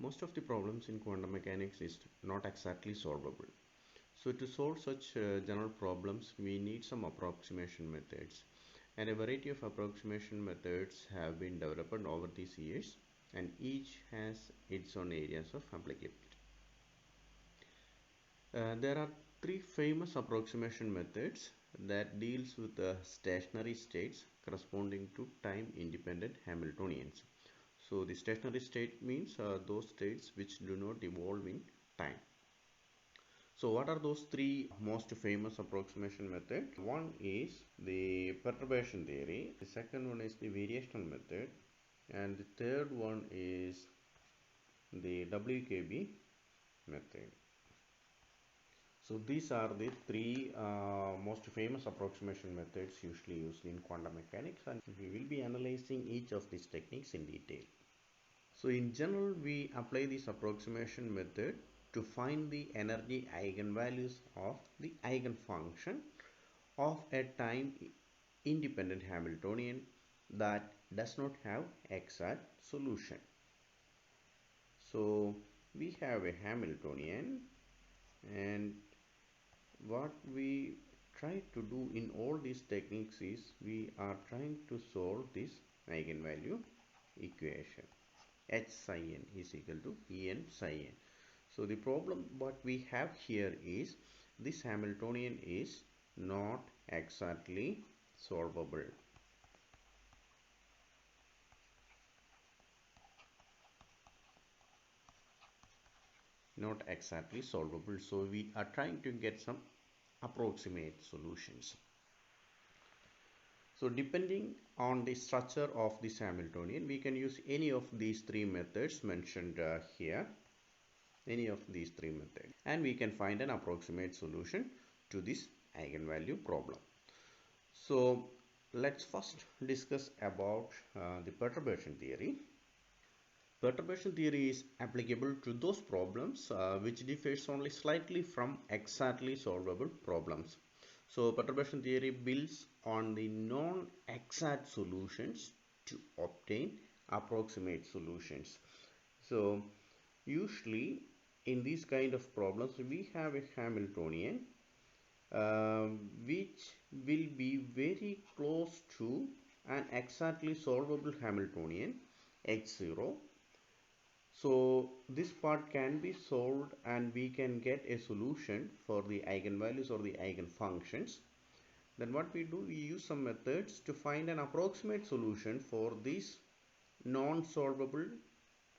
Most of the problems in quantum mechanics is not exactly solvable. So to solve such general problems, we need some approximation methods. And a variety of approximation methods have been developed over these years, and each has its own areas of applicability. There are three famous approximation methods that deals with the stationary states corresponding to time independent Hamiltonians. So the stationary state means those states which do not evolve in time. So what are those three most famous approximation methods? One is the perturbation theory, the second one is the variational method, and the third one is the WKB method. So these are the three most famous approximation methods usually used in quantum mechanics, and we will be analyzing each of these techniques in detail. So in general, we apply this approximation method to find the energy eigenvalues of the eigenfunction of a time independent Hamiltonian that does not have exact solution. So we have a Hamiltonian, and what we try to do in all these techniques is we are trying to solve this eigenvalue equation. H psi n is equal to En psi n. So the problem what we have here is this Hamiltonian is not exactly solvable. Not exactly solvable. So we are trying to get some approximate solutions. So depending on the structure of this Hamiltonian, we can use any of these three methods mentioned here. Any of these three methods, and we can find an approximate solution to this eigenvalue problem. So let's first discuss about the perturbation theory. Perturbation theory is applicable to those problems which differs only slightly from exactly solvable problems. So perturbation theory builds on the non-exact solutions to obtain approximate solutions. So usually in these kind of problems we have a Hamiltonian which will be very close to an exactly solvable Hamiltonian H0. So this part can be solved and we can get a solution for the eigenvalues or the eigenfunctions. Then what we do, we use some methods to find an approximate solution for this non-solvable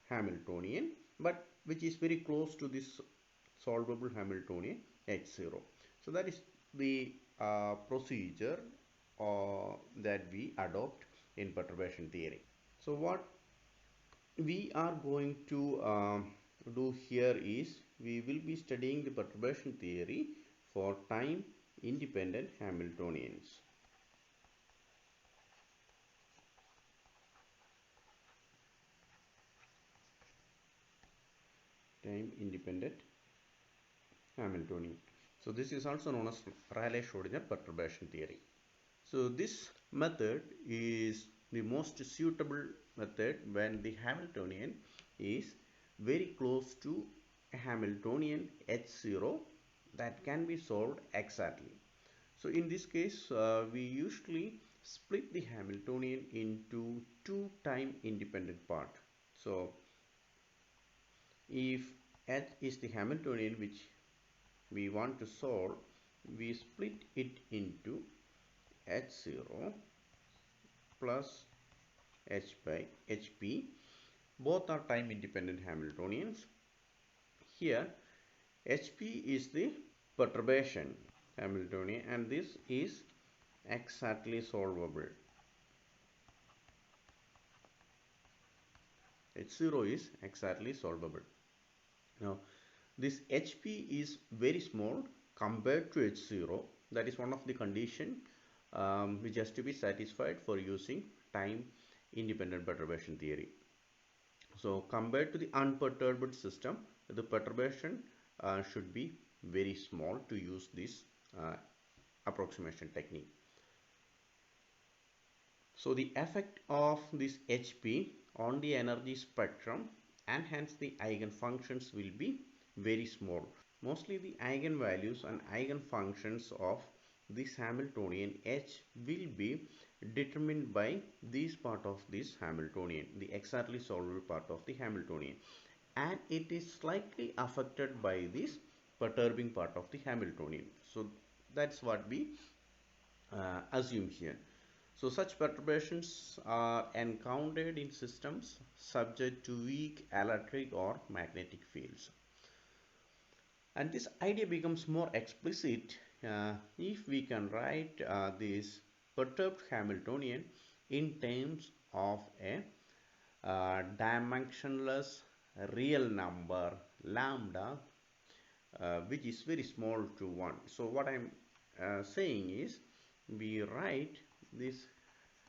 Hamiltonian, but which is very close to this solvable Hamiltonian H0. So that is the procedure that we adopt in perturbation theory. So what we are going to do here is we will be studying the perturbation theory for time independent Hamiltonians. Time independent Hamiltonian. So this is also known as Rayleigh-Schrödinger perturbation theory. So this method is the most suitable method when the Hamiltonian is very close to a Hamiltonian H0 that can be solved exactly. So in this case, we usually split the Hamiltonian into two time independent parts. So if H is the Hamiltonian which we want to solve, we split it into H0 plus H by HP. Both are time independent Hamiltonians. Here HP is the perturbation Hamiltonian and this is exactly solvable. H0 is exactly solvable. Now this HP is very small compared to H0. That is one of the conditions which has to be satisfied for using time independent perturbation theory. So compared to the unperturbed system, the perturbation should be very small to use this approximation technique. So the effect of this HP on the energy spectrum and hence the eigenfunctions will be very small. Mostly the eigenvalues and eigenfunctions of this Hamiltonian H will be determined by this part of this Hamiltonian, the exactly solvable part of the Hamiltonian, and it is slightly affected by this perturbing part of the Hamiltonian. So that's what we assume here. So such perturbations are encountered in systems subject to weak electric or magnetic fields. And this idea becomes more explicit if we can write this perturbed Hamiltonian in terms of a dimensionless real number lambda, which is very small to 1. So what I'm saying is, we write this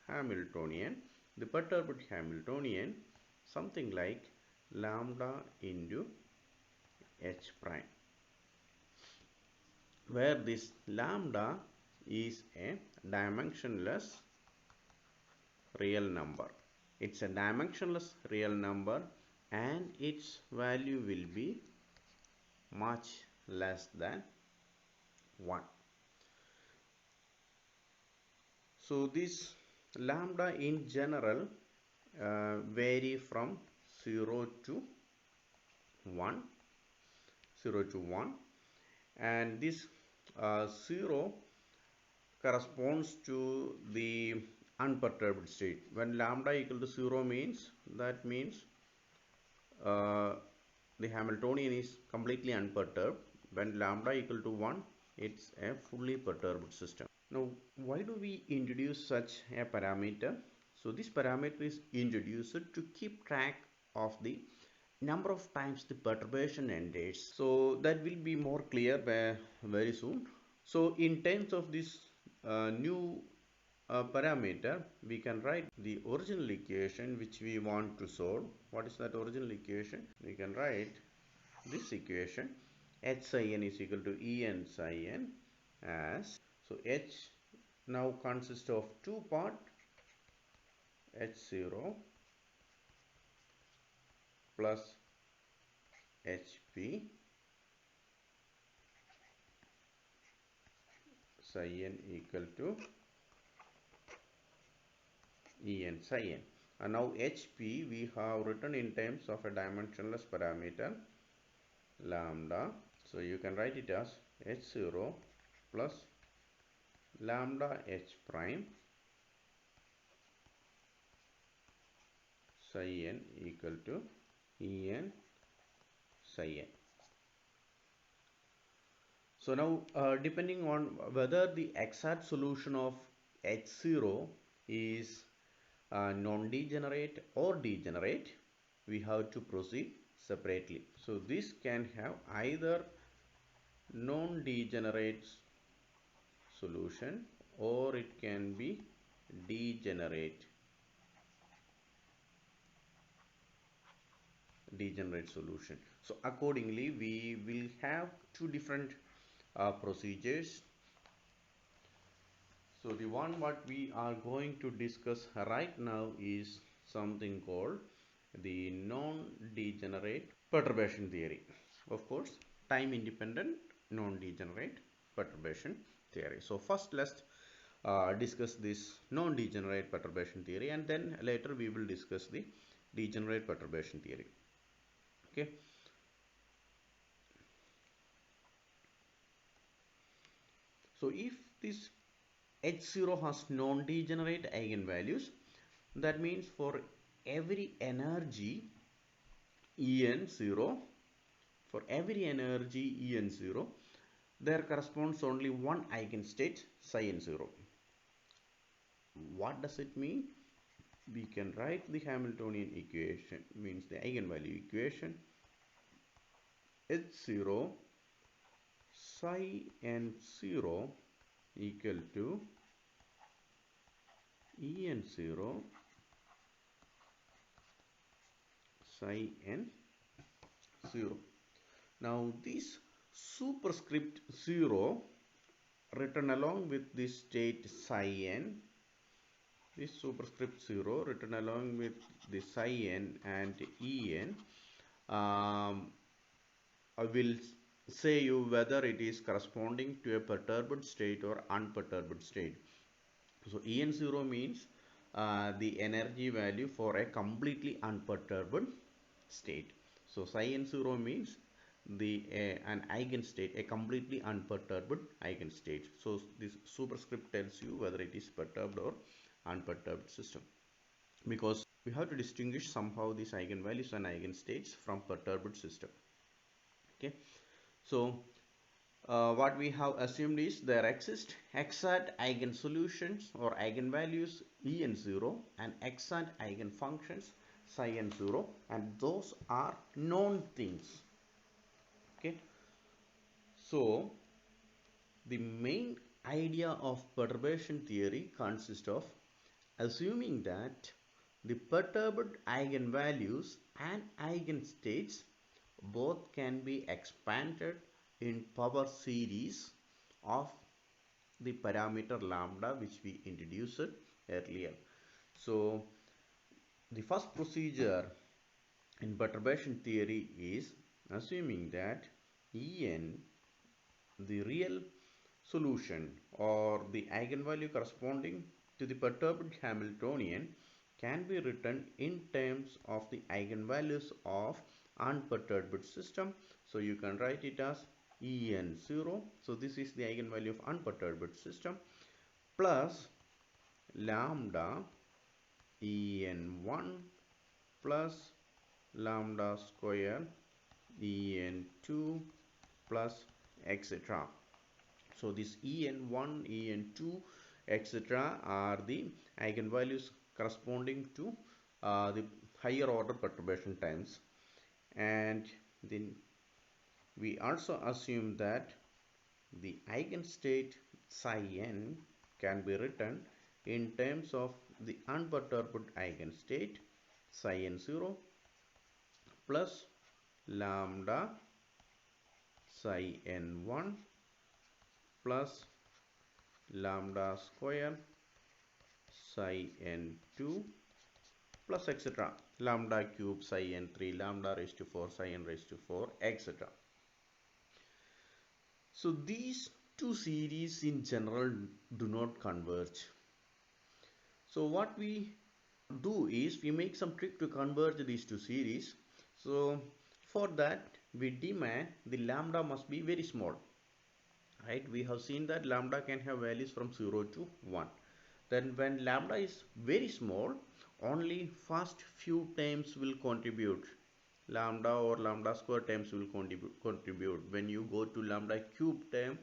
Hamiltonian, the perturbed Hamiltonian, something like lambda into h prime, where this lambda is a dimensionless real number. It's a dimensionless real number and its value will be much less than 1. So this lambda in general vary from 0 to 1, 0 to 1, and this 0 corresponds to the unperturbed state. When lambda equal to 0 means, that means uh, the Hamiltonian is completely unperturbed. When lambda equal to 1, it's a fully perturbed system. Now, why do we introduce such a parameter? So this parameter is introduced to keep track of the number of times the perturbation enters. So that will be more clear very soon. So in terms of this new parameter, we can write the original equation which we want to solve. What is that original equation? We can write this equation, h psi n is equal to E n psi n, as, so h now consists of two parts, h0 plus hp psi n equal to En psi n. And now hp we have written in terms of a dimensionless parameter lambda. So you can write it as h0 plus lambda h prime psi n equal to En psi n. So now depending on whether the exact solution of h0 is non-degenerate or degenerate, we have to proceed separately. So this can have either non-degenerate solution or it can be degenerate solution. So accordingly we will have two different procedures. So the one what we are going to discuss right now is something called the non-degenerate perturbation theory. Of course, time independent non-degenerate perturbation theory. So first let's discuss this non-degenerate perturbation theory, and then later we will discuss the degenerate perturbation theory. Okay. So if this H0 has non-degenerate eigenvalues, that means for every energy En0, for every energy En0, there corresponds only one eigenstate psi n0. What does it mean? We can write the Hamiltonian equation, means the eigenvalue equation, H0 psi n0 equal to En0 psi n0. Now this superscript 0 written along with this state psi n, this superscript 0 written along with the psi n and En um, I will say you whether it is corresponding to a perturbed state or unperturbed state. So En0 means the energy value for a completely unperturbed state. So psi n0 means the an eigenstate, a completely unperturbed eigenstate. So this superscript tells you whether it is perturbed or unperturbed system, because we have to distinguish somehow these eigenvalues and eigenstates from perturbed system. Okay, so what we have assumed is there exist exact eigensolutions or eigenvalues En0 and exact eigenfunctions psi n0, and those are known things. Okay, so the main idea of perturbation theory consists of assuming that the perturbed eigenvalues and eigenstates both can be expanded in power series of the parameter lambda, which we introduced earlier. So the first procedure in perturbation theory is assuming that En, the real solution or the eigenvalue corresponding to the perturbed Hamiltonian, can be written in terms of the eigenvalues of unperturbed system. So you can write it as En0. So this is the eigenvalue of unperturbed system, plus lambda En1 plus lambda square En2 plus etc. So this En1, En2, etc. are the eigenvalues corresponding to the higher order perturbation times. And then we also assume that the eigenstate psi n can be written in terms of the unperturbed eigenstate psi n0 plus lambda psi n1 plus lambda square psi n2 plus etc. Lambda cube psi n3, lambda raised to 4, psi n raised to 4, etc. So these two series in general do not converge. So what we do is we make some trick to converge these two series. So for that we demand the lambda must be very small. Right, we have seen that lambda can have values from 0 to 1. Then when lambda is very small, only first few terms will contribute. Lambda or lambda square terms will contribute. When you go to lambda cube term,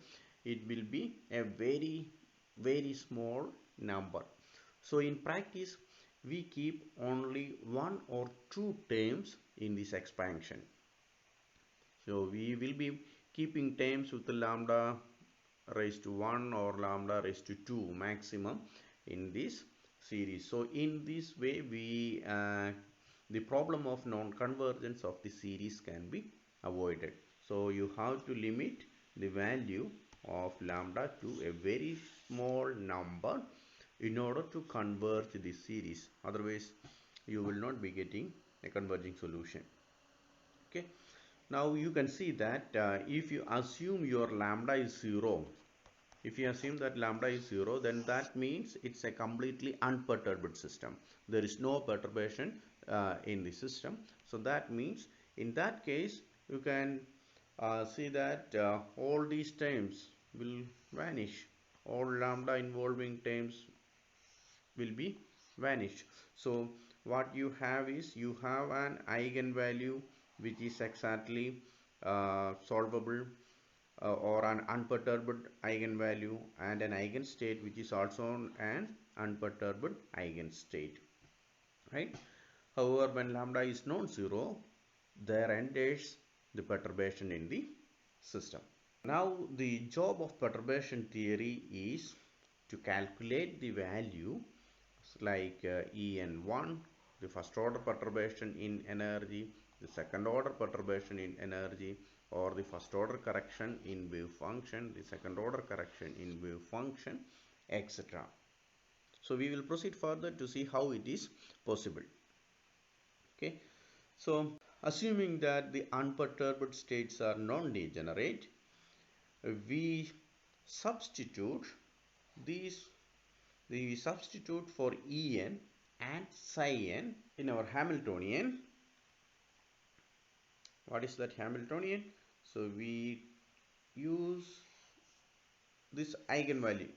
it will be a very small number. So in practice, we keep only one or two terms in this expansion. So we will be keeping terms with the lambda raised to 1 or lambda raised to 2 maximum in this series. So in this way the problem of non-convergence of the series can be avoided. So you have to limit the value of lambda to a very small number in order to converge the series. Otherwise you will not be getting a converging solution. Okay, now you can see that if you assume your lambda is 0, if you assume that lambda is 0, then that means it's a completely unperturbed system. There is no perturbation in the system. So that means in that case you can see that all these terms will vanish. All lambda involving terms will be vanished. So what you have is you have an eigenvalue which is exactly solvable, or an unperturbed eigenvalue, and an eigenstate which is also an unperturbed eigenstate, right? However, when lambda is non-zero, there enters the perturbation in the system. Now the job of perturbation theory is to calculate the value like En1, the first order perturbation in energy, the second order perturbation in energy, or the first order correction in wave function, the second order correction in wave function, etc. So we will proceed further to see how it is possible. Okay, so Assuming that the unperturbed states are non-degenerate, we substitute these we substitute for En and psi n in our Hamiltonian. What is that Hamiltonian? So we use this eigenvalue.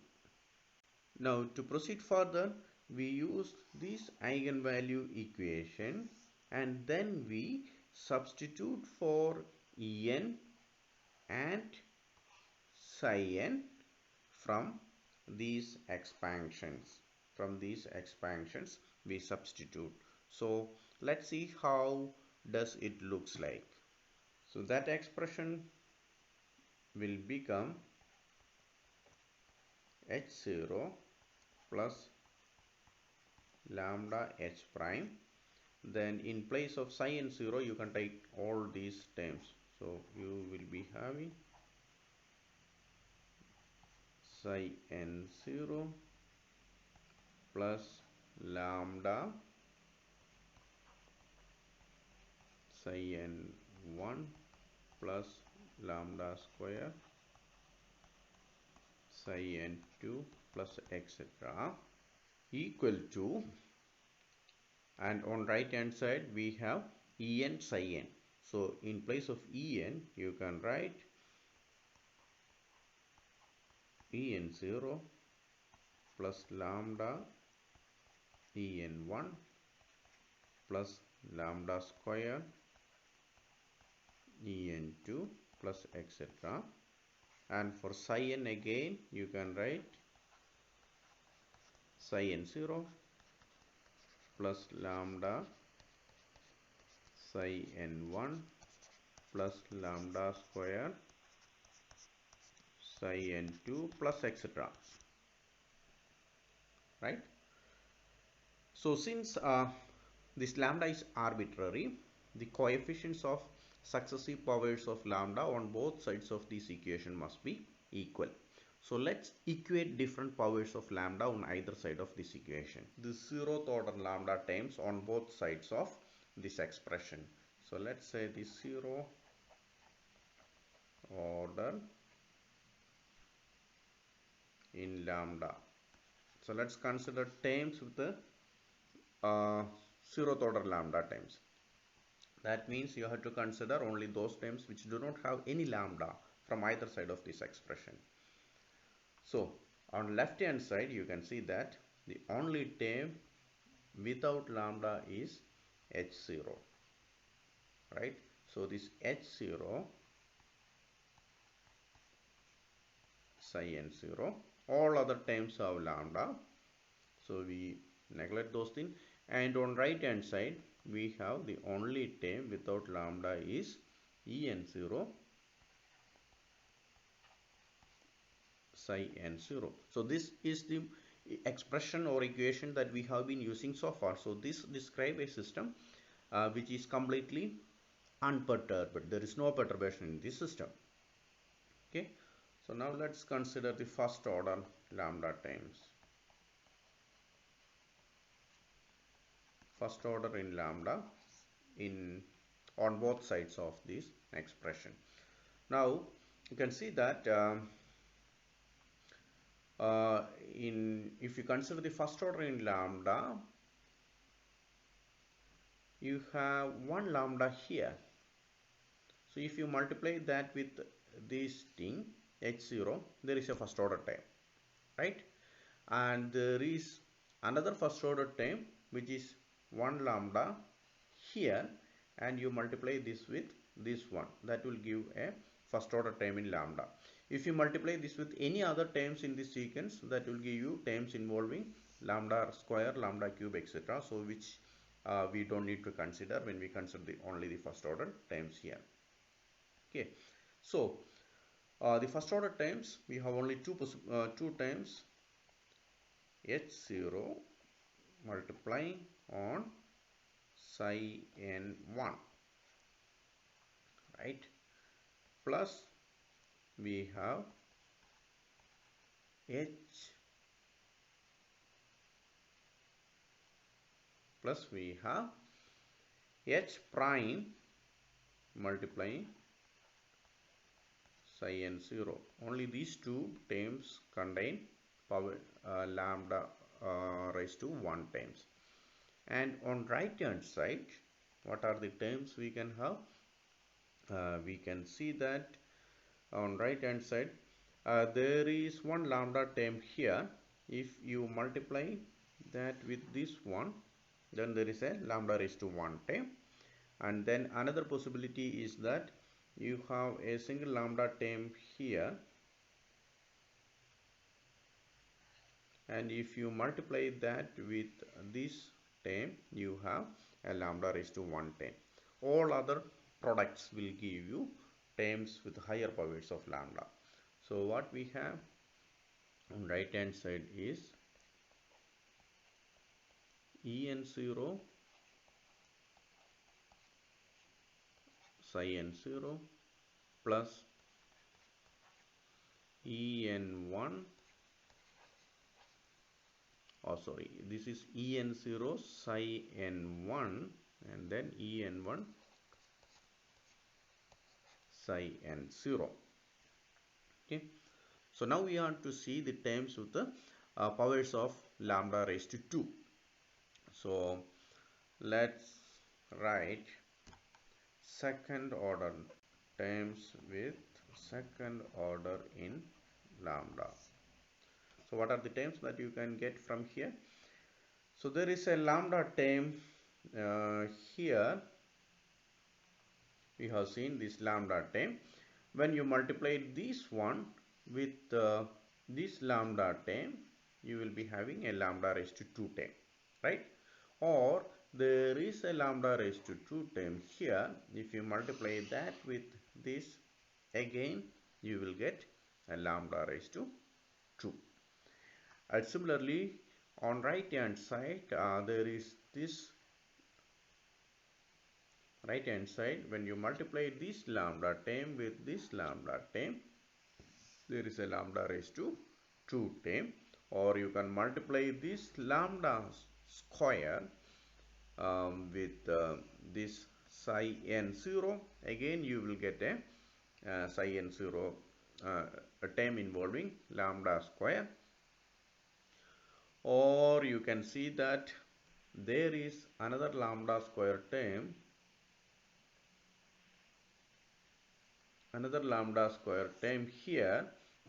Now to proceed further, we use this eigenvalue equation and then we substitute for En and psi n from these expansions. From these expansions we substitute. So let's see how does it looks like. So that expression will become h0 plus lambda h prime. Then in place of psi n0 you can take all these terms. So you will be having psi n0 plus lambda psi n1 plus lambda square psi n2 plus etc. equal to, and on right hand side we have En psi n. So in place of En you can write En0 plus lambda En1 plus lambda square En2 plus etc. And for psi n again you can write psi n0 plus lambda psi n1 plus lambda square psi n2 plus etc. Right? So since this lambda is arbitrary, the coefficients of successive powers of lambda on both sides of this equation must be equal. So let's equate different powers of lambda on either side of this equation. The 0th order lambda terms on both sides of this expression. So let's say the 0 order in lambda. So let's consider terms with the 0th order lambda terms. That means you have to consider only those terms which do not have any lambda from either side of this expression. So on left hand side you can see that the only term without lambda is h0, right? So this h0 psi n0, all other terms have lambda, so we neglect those things. And on right hand side we have the only term without lambda is En0 psi n0. So this is the expression or equation that we have been using so far. So this describes a system which is completely unperturbed. There is no perturbation in this system. Okay. So now let's consider the first order lambda terms. First order in lambda on both sides of this expression. Now you can see that if you consider the first order in lambda, you have one lambda here. So if you multiply that with this thing h0, there is a first order term, right? And there is another first order term which is one lambda here, and you multiply this with this one, that will give a first order term in lambda. If you multiply this with any other terms in this sequence, that will give you terms involving lambda square, lambda cube, etc. So which we don't need to consider when we consider only the first order terms here. Okay, so the first order terms, we have only two terms, h0 multiplying on psi n1, right, plus we have h plus we have h prime multiplying psi n 0. Only these two terms contain power lambda raised to 1 times. And on right hand side, what are the terms we can have? We can see that on right hand side there is one lambda term here. If you multiply that with this one, then there is a lambda raised to 1 term. And then another possibility is that you have a single lambda term here, and if you multiply that with this term, you have a lambda raised to 1 term. All other products will give you terms with higher powers of lambda. So what we have on right hand side is en0 psi n0 plus en1, oh sorry, this is en0 psi n1 and then en1 psi n0. Okay, so now we have to see the terms with the powers of lambda raised to 2. So let's write second order terms with second order in lambda. So what are the terms that you can get from here? So there is a lambda term here. We have seen this lambda term. When you multiply this one with this lambda term, you will be having a lambda raised to 2 term, right? Or there is a lambda raised to 2 term here. If you multiply that with this, again you will get a lambda raised to 2. And similarly, on right hand side, there is this right hand side. When you multiply this lambda term with this lambda term, there is a lambda raised to 2 term. Or you can multiply this lambda square with this psi n0. Again you will get a psi n0 a term involving lambda square. Or you can see that there is another lambda square term, here,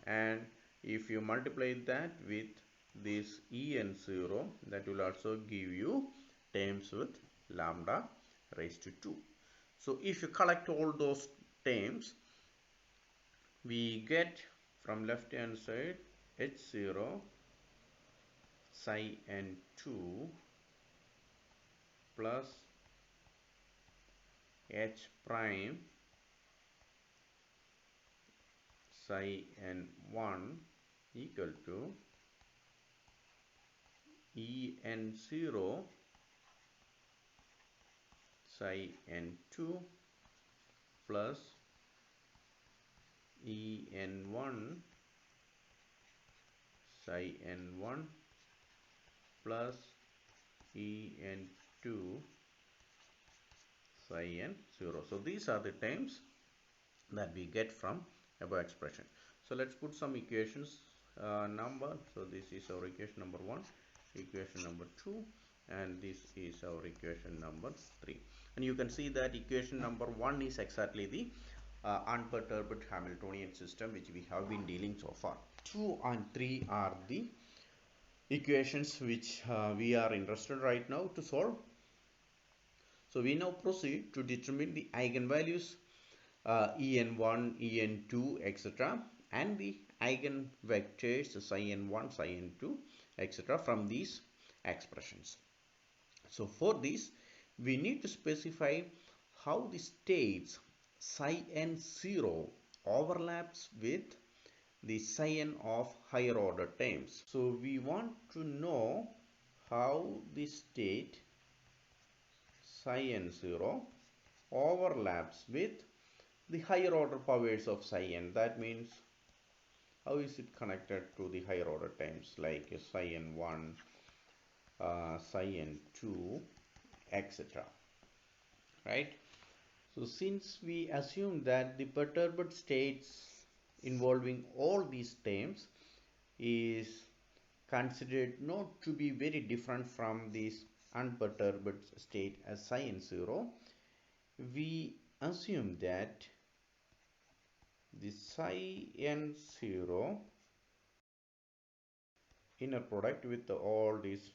and if you multiply that with this en0, that will also give you terms with lambda raised to 2. So if you collect all those terms, we get from left hand side h0 psi n2 plus h prime psi n1 equal to en0 psi n2 plus en1 psi n1 plus en2 psi n0. So these are the terms that we get from above expression. So let's put some equations number. So this is our equation number 1, equation number 2, and this is our equation number 3. And you can see that equation number 1 is exactly the unperturbed Hamiltonian system which we have been dealing so far. 2 and 3 are the equations which we are interested right now to solve. So we now proceed to determine the eigenvalues en1, en2, etc., and the eigenvectors psi n1, psi n2, etc. from these expressions. So for this, we need to specify how the states psi n0 overlaps with the psi n of higher order terms. So we want to know how the state psi n0 overlaps with the higher order powers of psi n. That means how is it connected to the higher order terms like psi n1, psi n2, etc. Right? So since we assume that the perturbed states involving all these terms is considered not to be very different from this unperturbed state as psi n 0, we assume that the psi n 0 inner product with all these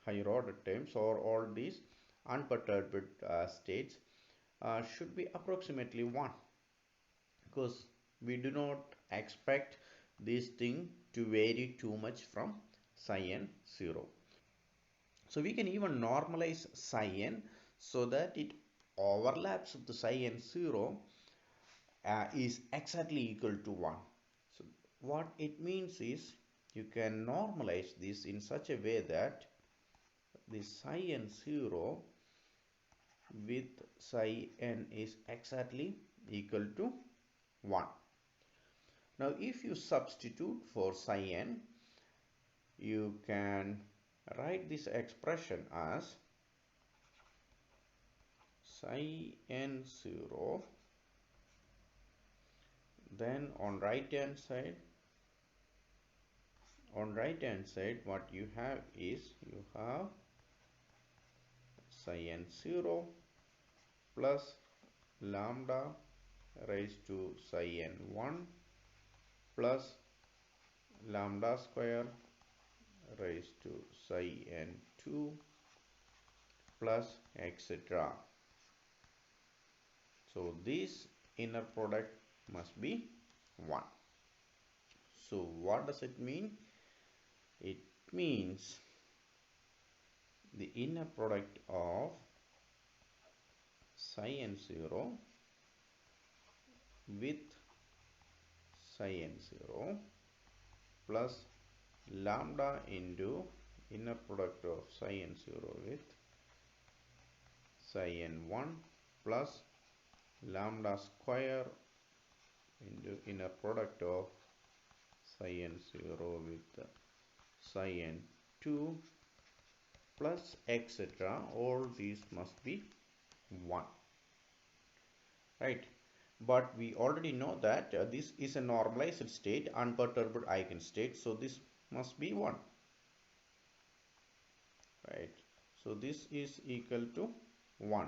higher order terms or all these unperturbed states should be approximately 1, because we do not expect this thing to vary too much from psi n 0. So we can even normalize psi n so that it overlaps with the psi n 0 is exactly equal to 1. So what it means is you can normalize this in such a way that the psi n 0 with psi n is exactly equal to 1. Now if you substitute for psi n, you can write this expression as psi n 0, then on right hand side what you have is you have psi n 0 plus lambda raised to psi n 1 plus lambda square raised to psi n 2 plus etc. So this inner product must be 1. So what does it mean? It means the inner product of psi n 0 with psi n 0 plus lambda into inner product of psi n 0 with psi n 1 plus lambda square into inner product of psi n 0 with psi n 2 plus etc. All these must be 1, right? But we already know that this is a normalized state, unperturbed eigenstate, so this must be 1, right? So this is equal to 1.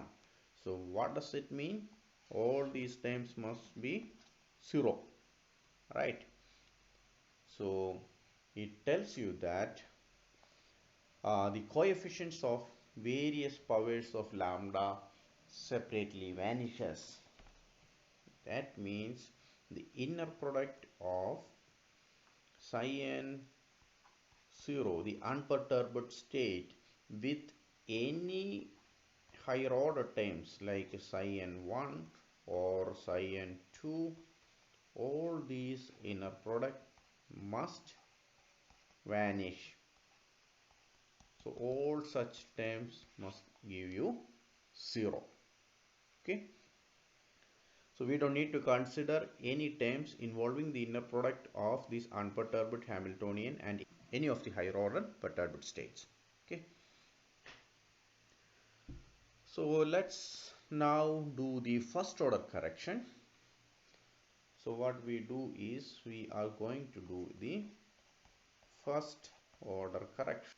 So what does it mean? All these terms must be 0, right? So it tells you that the coefficients of various powers of lambda separately vanishes. That means the inner product of psi n 0, the unperturbed state, with any higher order terms like psi n 1 or psi n 2, all these inner product must vanish. So all such terms must give you 0. Okay. So we don't need to consider any terms involving the inner product of this unperturbed Hamiltonian and any of the higher order perturbed states. Okay. So let's now do the first order correction. So what we do is we are going to do the first order correction.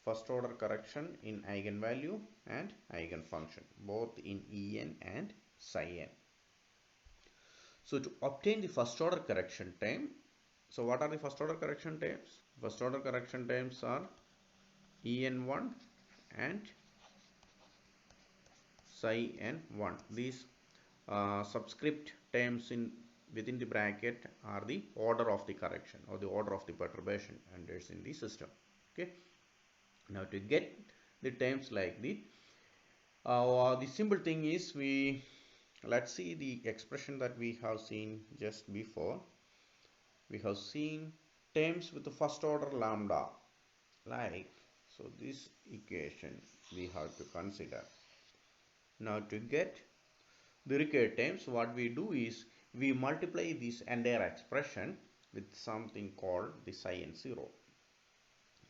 First order correction in eigenvalue and eigenfunction, both in En and psi n. So to obtain the first order correction term, so what are the first order correction terms? First order correction terms are En1 and psi n1. These subscript terms within the bracket are the order of the correction or the order of the perturbation enters in the system. Okay. Now to get the terms like the simple thing is let's see the expression that we have seen just before. We have seen terms with the first order lambda, like, so this equation we have to consider. Now to get the required terms, what we do is we multiply this entire expression with something called the psi n 0.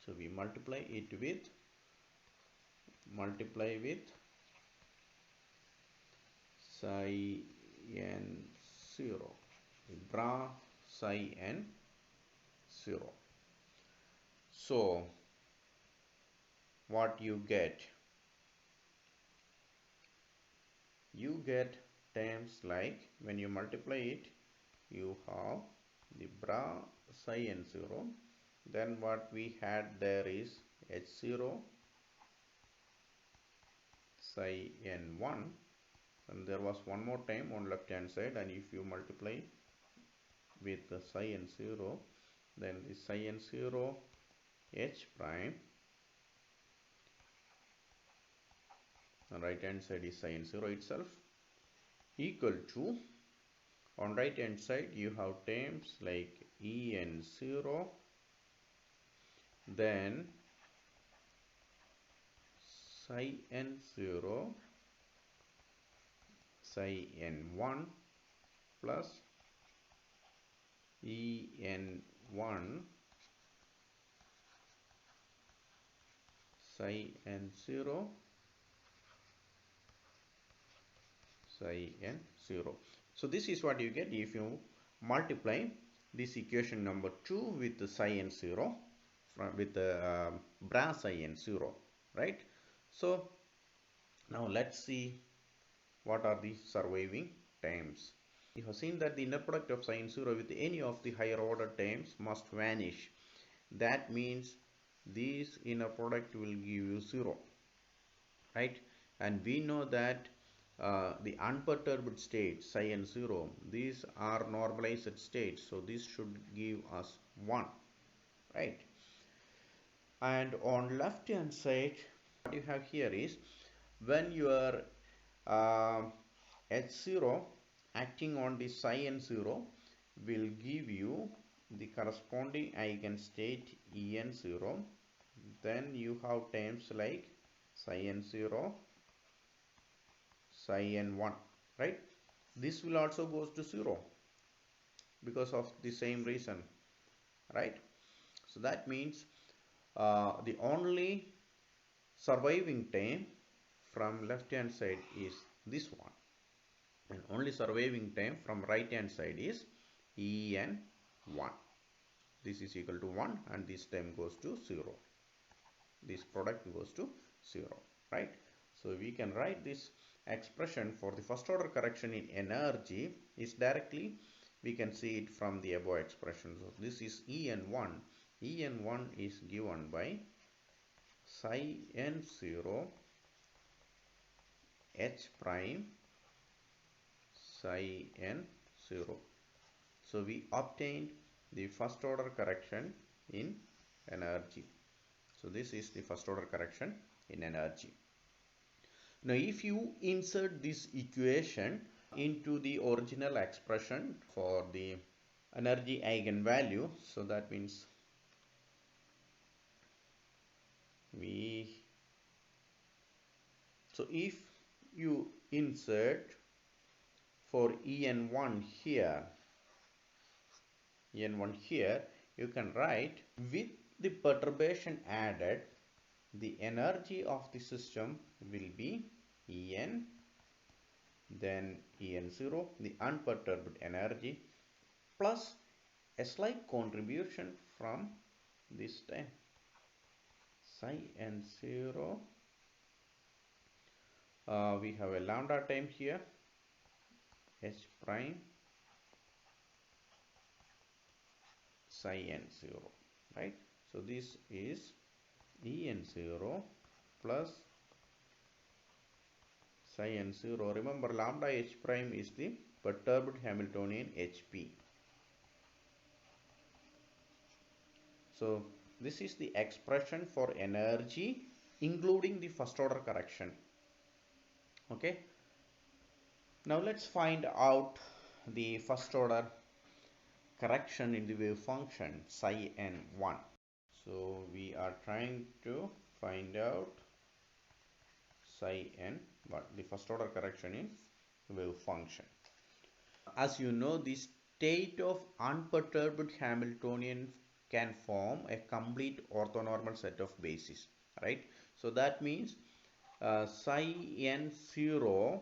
So we multiply with psi n 0, bra psi n 0. So what you get? You get terms like, when you multiply it, you have the bra psi n 0. Then what we had there is h0 psi n1, and there was one more time on left hand side, and if you multiply with the psi n0, then the psi n0 h prime, on right hand side is psi n0 itself, equal to, on right hand side you have terms like en0, then psi n0 psi n1 plus en1 psi n0 psi n0. So this is what you get if you multiply this equation number 2 with the psi n0 with the bra psi n0, right? So now let's see what are the surviving terms. You have seen that the inner product of psi n0 with any of the higher order terms must vanish. That means this inner product will give you 0, right? And we know that the unperturbed state psi n0, these are normalized states, so this should give us 1, right? And on left hand side, what you have here is, when your h0 acting on the psi n0 will give you the corresponding eigenstate en0, then you have terms like psi n0 psi n1, right? This will also goes to 0 because of the same reason, right? So that means the only surviving term from left hand side is this one, and only surviving term from right hand side is en1. This is equal to 1, and this term goes to 0. This product goes to 0, right? So we can write this expression for the first order correction in energy is directly, we can see it from the above expression. So this is en1. En1 is given by psi n0 h prime psi n0. So we obtained the first order correction in energy. So this is the first order correction in energy. Now if you insert this equation into the original expression for the energy eigenvalue, so that means so if you insert for en1 here, you can write, with the perturbation added, the energy of the system will be En, then En0, the unperturbed energy, plus a slight contribution from this time psi n0. We have a lambda time here, h prime psi n0, right? So this is En0 plus psi n0. Remember, lambda h prime is the perturbed Hamiltonian HP. So this is the expression for energy including the first order correction. Okay. Now let's find out the first order correction in the wave function psi n1. So we are trying to find out psi n1, the first order correction in wave function. As you know, the state of unperturbed Hamiltonian can form a complete orthonormal set of bases, right? So that means psi n0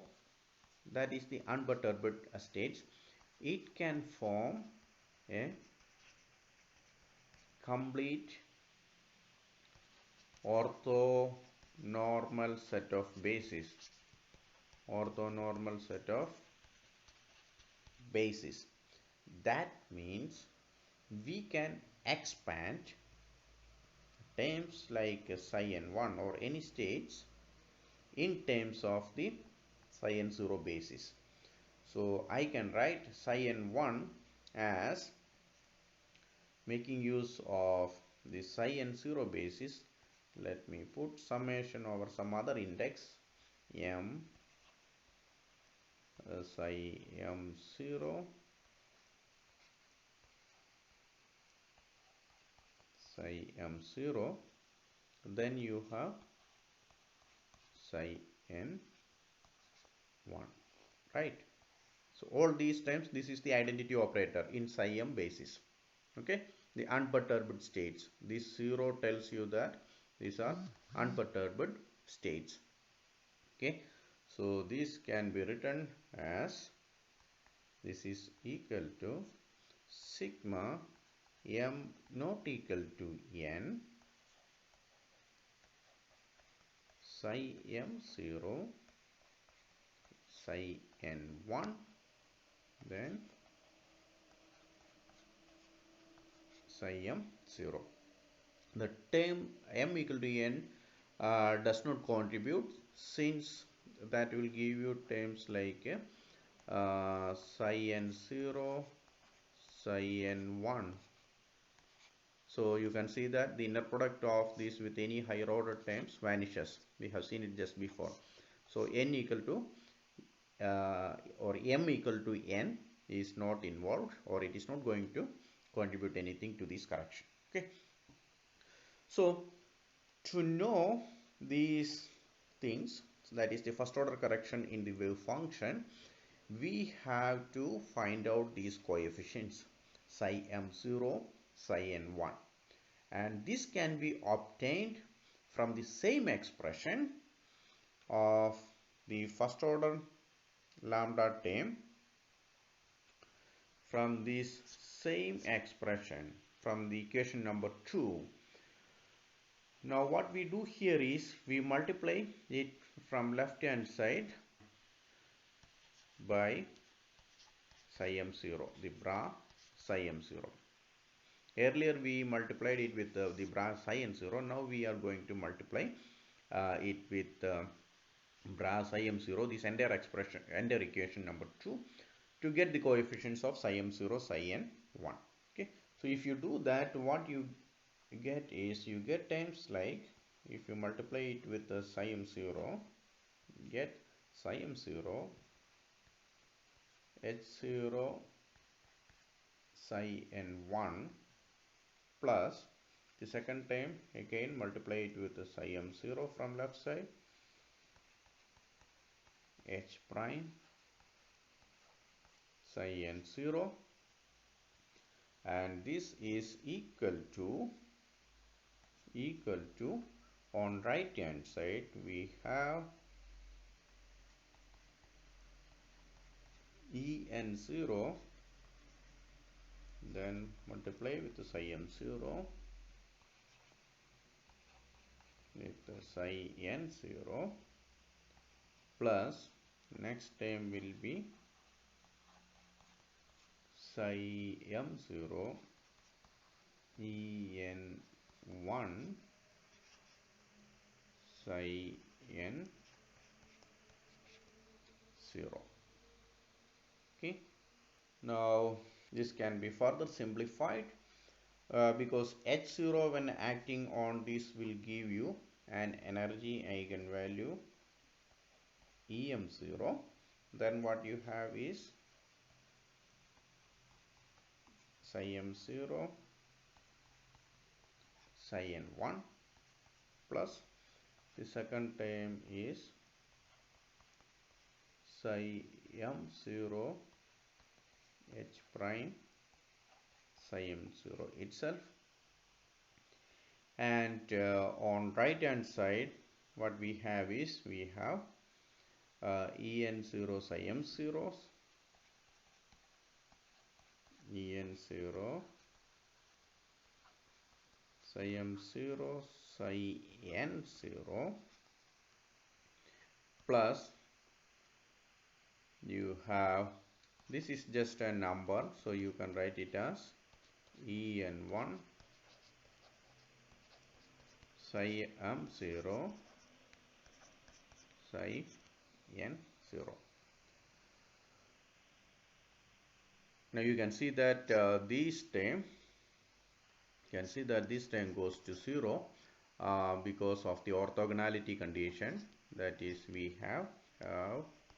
that is the unperturbed states, it can form a complete orthonormal set of bases. Orthonormal set of bases. That means we can expand terms like psi n1 or any states in terms of the psi n0 basis. So I can write psi n1 as making use of the psi n0 basis. Let me put summation over some other index m psi m0 psi m0, then you have psi n1, right? So all these times this is the identity operator in psi m basis. Okay, the unperturbed states. This 0 tells you that these are unperturbed states. Okay, so this can be written as, this is equal to sigma m not equal to n psi m0 psi n1, then psi m0. The term m equal to n does not contribute, since that will give you terms like psi n0 psi n1. So you can see that the inner product of this with any higher order terms vanishes. We have seen it just before. So n equal to or m equal to n is not involved, or it is not going to contribute anything to this correction. Okay. So to know these things, that is the first order correction in the wave function, we have to find out these coefficients psi m0 psi n1, and this can be obtained from the same expression of the first order lambda term, from this same expression from the equation number 2. Now what we do here is we multiply it from left hand side by psi m0, the bra psi m0. Earlier we multiplied it with the bra psi n0. Now we are going to multiply it with bra psi m0, this entire expression, entire equation number 2, to get the coefficients of psi m0 psi n1. Okay, so if you do that, what you get is, you get terms like, if you multiply it with the psi m0, get psi m0 h0 psi n1 plus the second time again multiply it with the psi m0 from left side, h prime psi n0, and this is equal to on right hand side we have en0, then multiply with the psi m0 with the psi n0, plus next term will be psi m0 en1 psi n0. Okay, now this can be further simplified because h0 when acting on this will give you an energy eigenvalue em0. Then what you have is psi m0 psi n1 plus the second term is psi m0 h prime psi m0 itself, and on right hand side what we have is, we have En0 psi m0, En0 psi m0 psi n0 plus you have, this is just a number, so you can write it as En1 psi m0 psi n0. Now you can see that this term goes to 0 because of the orthogonality condition, that is we have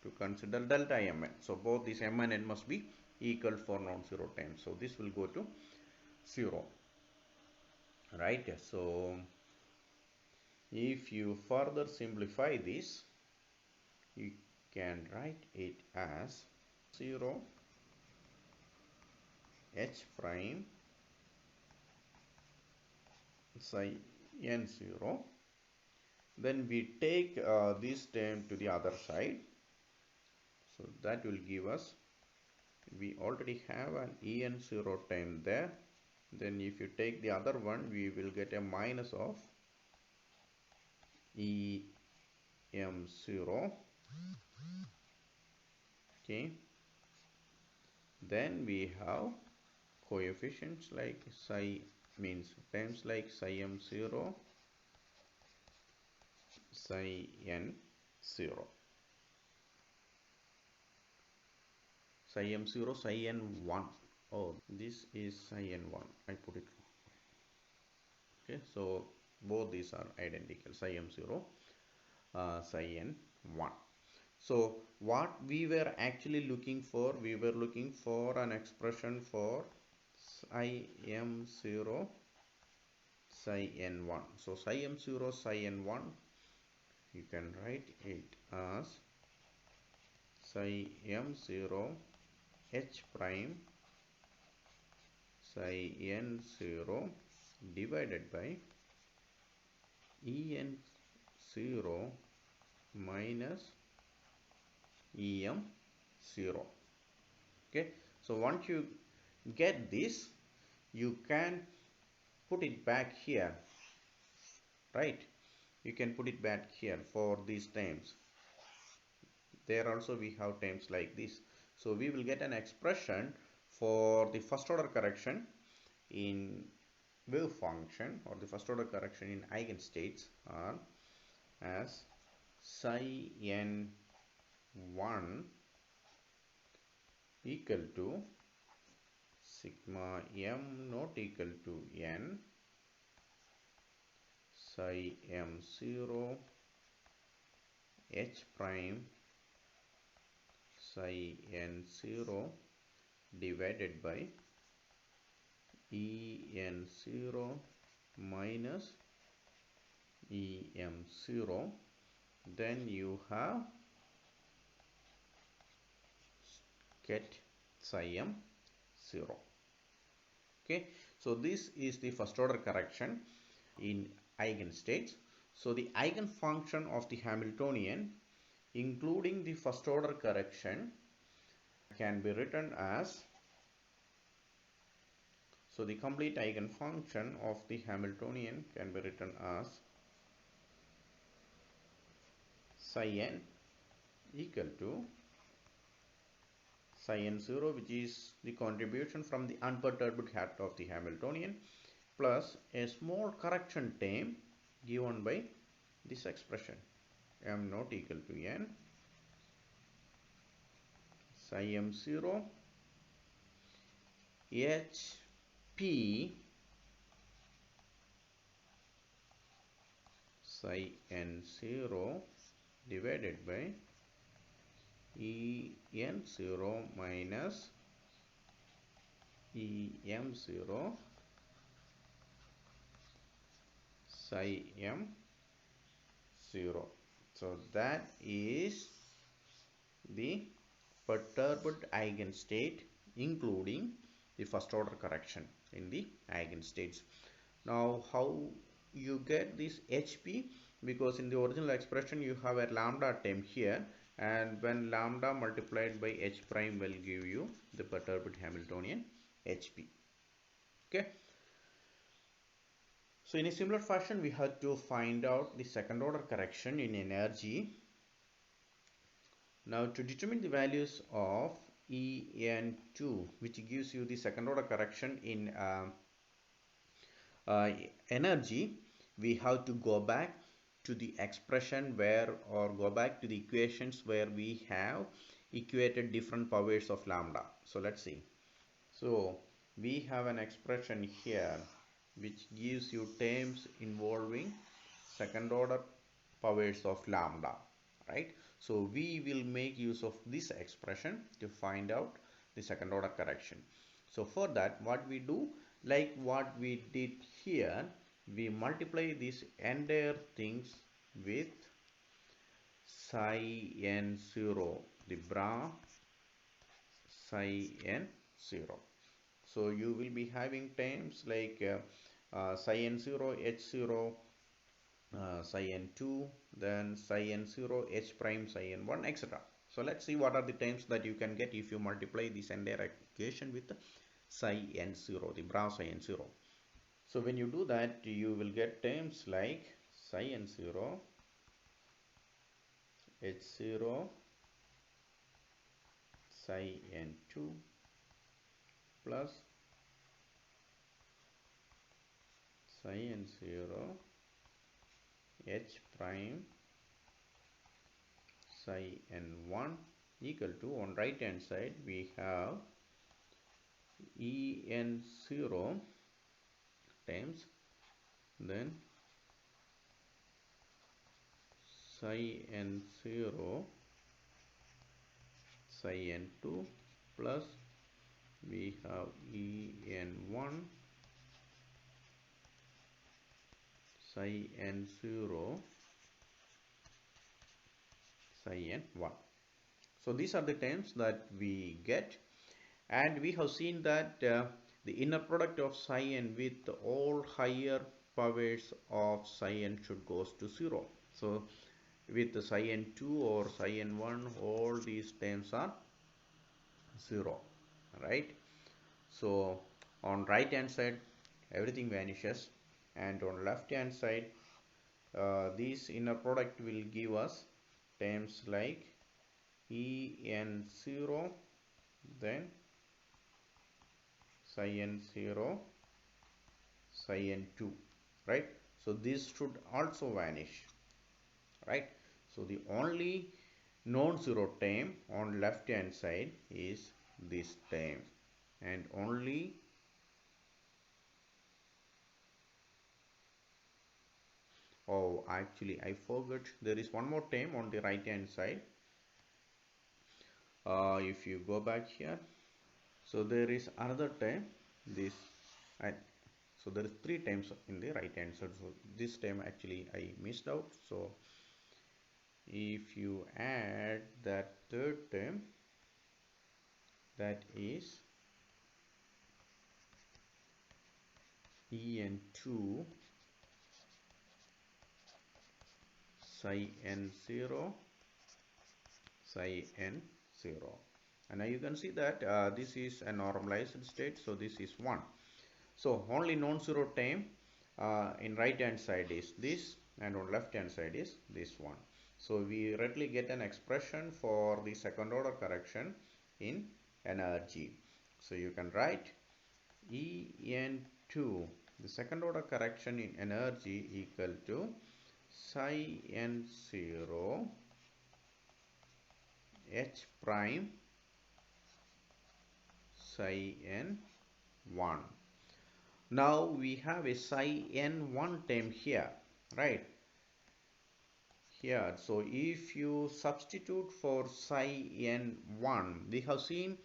to consider delta mn. So both these m and n must be equal for non-zero terms. So this will go to 0, right? So if you further simplify this, you can write it as 0 h prime psi n0. Then we take this term to the other side, so that will give us, we already have an En0 term there. Then if you take the other one, we will get a minus of Em0. Okay, then we have coefficients like psi, means terms like psi m0 psi n0, psi m0 psi n1. Oh, this is psi n1, I put it wrong. Okay, so both these are identical, psi m0 psi n1. So what we were actually looking for, we were looking for an expression for psi m0 psi n1. So psi m0 psi n1, you can write it as psi m0 h prime psi n0 divided by En0 minus Em0. Okay, so once you get this, you can put it back here, right? You can put it back here for these terms. There also we have terms like this. So we will get an expression for the first order correction in wave function, or the first order correction in eigenstates, are as psi n1 equal to sigma m not equal to n psi m0 h prime psi n0 divided by En0 minus Em0. Then you have get psi m0. Okay, so this is the first order correction in eigenstates. So the eigenfunction of the Hamiltonian, including the first order correction, can be written as, so the complete eigenfunction of the Hamiltonian can be written as psi n equal to psi n0, which is the contribution from the unperturbed hat of the Hamiltonian, plus a small correction term given by this expression, m not equal to n psi m0 h p psi n0 divided by En0 minus Em0 psi m0. So that is the perturbed eigenstate, including the first order correction in the eigenstates. Now how you get this HP? Because in the original expression you have a lambda term here, and when lambda multiplied by h prime will give you the perturbed Hamiltonian Hp. Okay. So in a similar fashion, we had to find out the second order correction in energy. Now to determine the values of En2, which gives you the second order correction in energy, we have to go back to the expression where, or go back to the equations where we have equated different powers of lambda. So let's see. So we have an expression here which gives you terms involving second order powers of lambda, right? So we will make use of this expression to find out the second order correction. So for that, what we do, like what we did here, we multiply these entire things with psi n0, the bra psi n0. So you will be having terms like psi n0, h0, psi n2, then psi n0, h prime, psi n1, etc. So let's see what are the terms that you can get if you multiply this entire equation with psi n0, the bra psi n0. So when you do that, you will get terms like psi n0, h0, psi n2 plus psi n0, h prime, psi n1 equal to, on right hand side we have En0 times then psi n0 psi n2 plus we have En1 psi n0 psi n1. So these are the terms that we get, and we have seen that the inner product of psi n with all higher powers of psi n should goes to 0. So with the psi n2 or psi n1, all these terms are 0, right? So on right hand side everything vanishes, and on left hand side this inner product will give us terms like En0, then psi n0, psi n2, right? So this should also vanish, right? So the only non-zero term on left hand side is this term, and only oh, actually I forgot, there is one more term on the right hand side. If you go back here, so there is another term, this, and so there is three terms in the right hand side. So this term actually I missed out. So if you add that third term, that is En2 psi n0 psi n0, and now you can see that this is a normalized state, so this is 1. So only non-zero term in right hand side is this, and on left hand side is this one. So we readily get an expression for the second order correction in energy. So you can write En2, the second order correction in energy, equal to psi n0 h prime psi n1. Now we have a psi n1 term here, right? Here, so if you substitute for psi n1, we have seen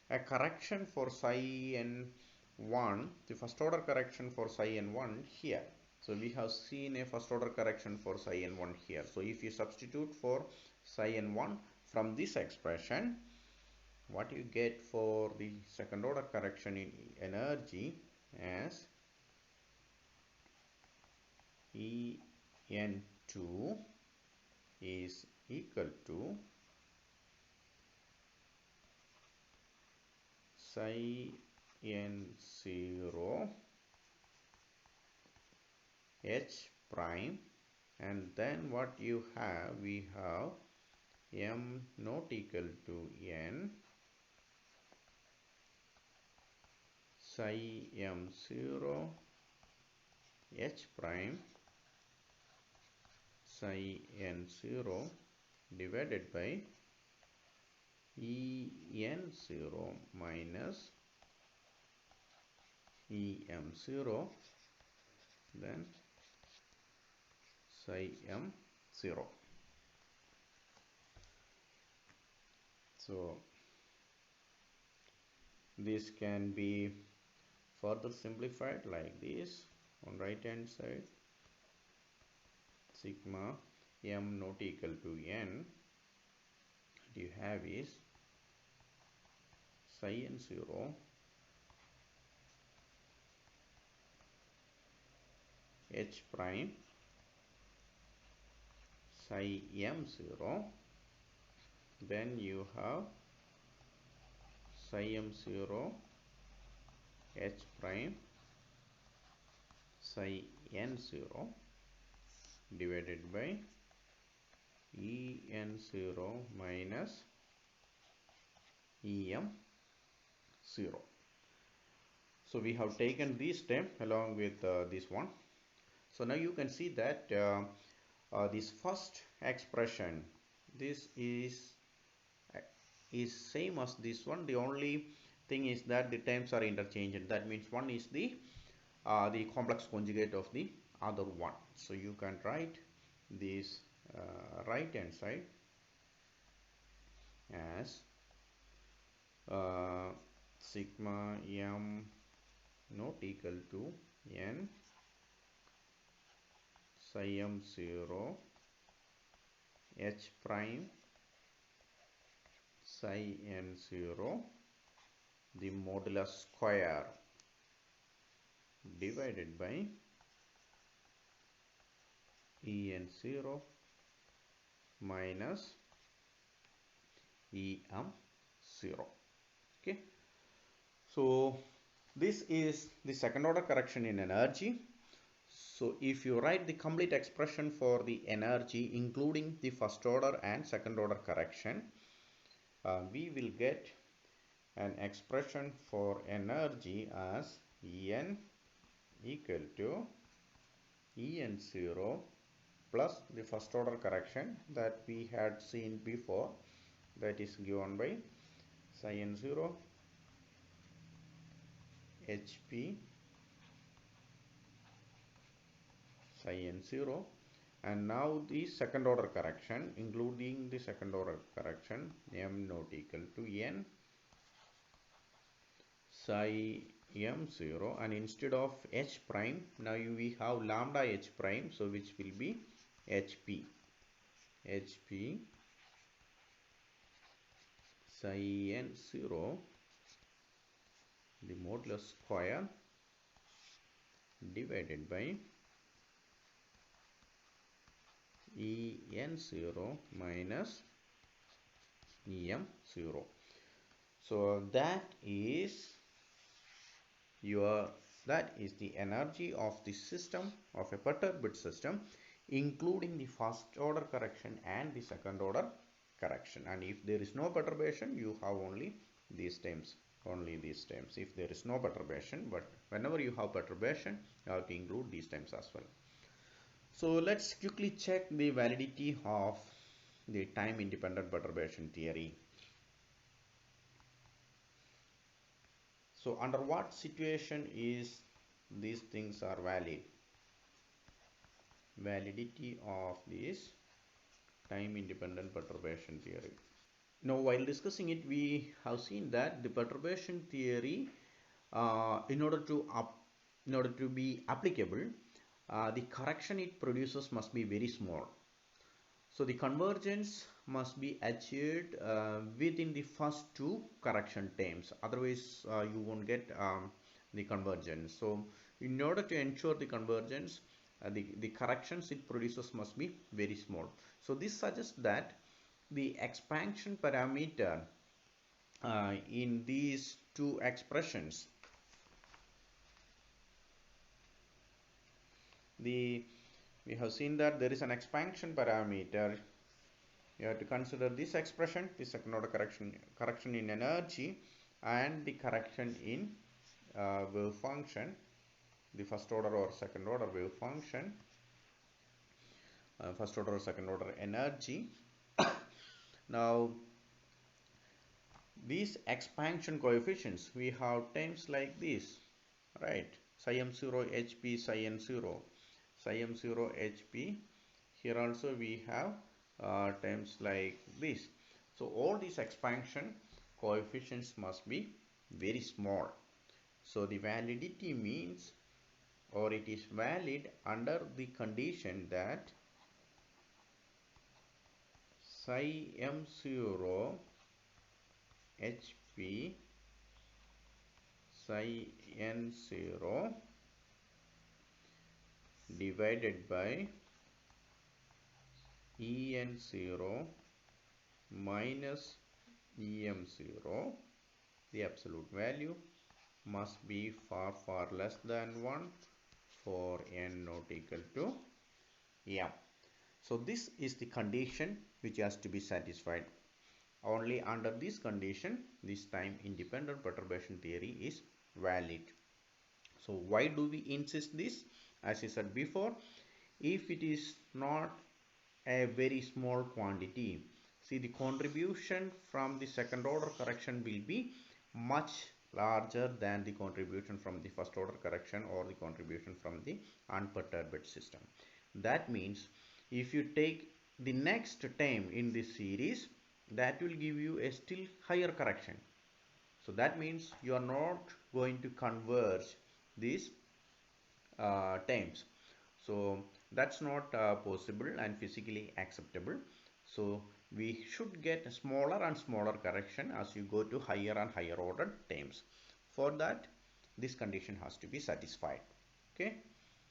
a correction for psi n1, the first order correction for psi n1 here. So we have seen a first order correction for psi n1 here. So if you substitute for psi n1 from this expression, what you get for the second order correction in energy as En2 is equal to psi n0 h prime, and then what you have, we have m not equal to n psi m0 h prime psi n0 divided by en0 minus em0, then psi m0. So this can be further simplified like this. On right hand side, sigma m not equal to n, what you have is psi n0 h prime psi m0, then you have psi m0 h prime psi n0 divided by en0 minus em0. So we have taken this term along with this one. So now you can see that this first expression, this is same as this one. The only thing is that the terms are interchanged. That means one is the complex conjugate of the other one. So you can write this right hand side as sigma m not equal to n psi m0 h prime psi n0 the modulus square divided by en0 minus em0. Okay, so this is the second order correction in energy. So if you write the complete expression for the energy including the first order and second order correction, we will get an expression for energy as En equal to En0 plus the first order correction that we had seen before, that is given by psi n0 hp psi n0, and now the second order correction including the second order correction m not equal to n psi m0, and instead of h prime now we have lambda h prime, so which will be hp psi n0 the modulus square divided by en0 minus em0. So that is the energy of the system, of a perturbed system, including the first order correction and the second order correction. And if there is no perturbation, you have only these terms, if there is no perturbation. But whenever you have perturbation, you have to include these terms as well. So let's quickly check the validity of the time independent perturbation theory. So under what situation is these things are valid? Validity of this time independent perturbation theory. Now while discussing it, we have seen that the perturbation theory, in order to be applicable, the correction it produces must be very small. So the convergence must be achieved within the first two correction terms, otherwise you won't get the convergence. So in order to ensure the convergence, the corrections it produces must be very small. So this suggests that the expansion parameter in these two expressions, we have seen that there is an expansion parameter. You have to consider this expression, the second order correction in energy, and the correction in wave function, the first order or second order wave function, first order or second order energy. Now these expansion coefficients, we have terms like this, right? Psi m0 hp psi n0, psi m0 hp. Here also we have terms like this. So all these expansion coefficients must be very small. So the validity means, or it is valid under the condition that psi m0 hp psi n0 divided by en0 minus em0, the absolute value must be far less than 1 for n not equal to m. So this is the condition which has to be satisfied. Only under this condition this time independent perturbation theory is valid. So why do we insist this? As I said before, if it is not a very small quantity, see, the contribution from the second order correction will be much larger than the contribution from the first order correction or the contribution from the unperturbed system. That means if you take the next term in this series, that will give you a still higher correction. So that means you are not going to converge these terms. So that's not possible and physically acceptable. So we should get a smaller and smaller correction as you go to higher and higher order terms. For that, this condition has to be satisfied. Okay.